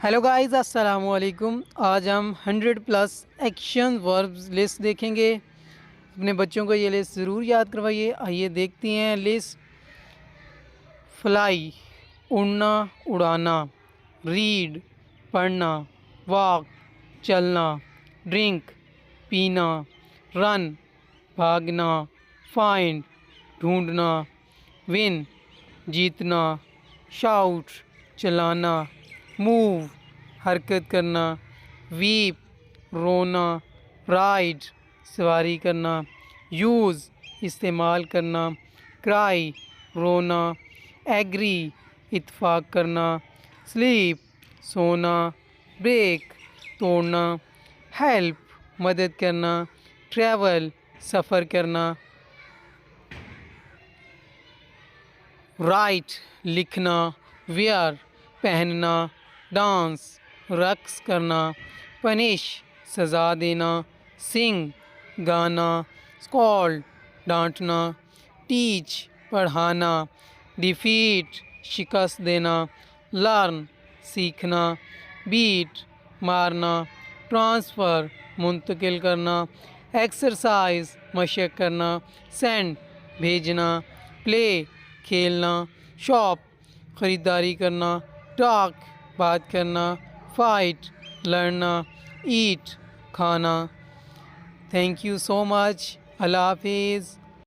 Hello guys, अस्सलाम वालेकुम। आज हम 100+ एक्शन वर्ब्स लिस्ट देखेंगे। अपने बच्चों को ये लिस्ट ज़रूर याद करवाइए। आइए देखते हैं लिस्ट। फ्लाई उड़ना उड़ाना, रीड पढ़ना, वॉक चलना, ड्रिंक पीना, रन भागना, फाइंड ढूंढना, विन जीतना, शाउट चलाना, मूव हरकत करना, वीप रोना, राइड सवारी करना, यूज़ इस्तेमाल करना, क्राई रोना, एग्री इत्फाक करना, स्लीप सोना, ब्रेक तोड़ना, हेल्प मदद करना, ट्रैवल सफ़र करना, राइट लिखना, वेयर पहनना, डांस रक्स करना, पनिश सज़ा देना, सिंग गाना, स्कॉल्ड डांटना, टीच पढ़ाना, डिफीट शिकस्त देना, लर्न सीखना, बीट मारना, ट्रांसफ़र मुंतकिल करना, एक्सरसाइज मशक करना, सेंड भेजना, प्ले खेलना, शॉप ख़रीदारी करना, टॉक बात करना, फाइट लड़ना, ईट खाना। Thank you so much. अल्लाह हाफिज़।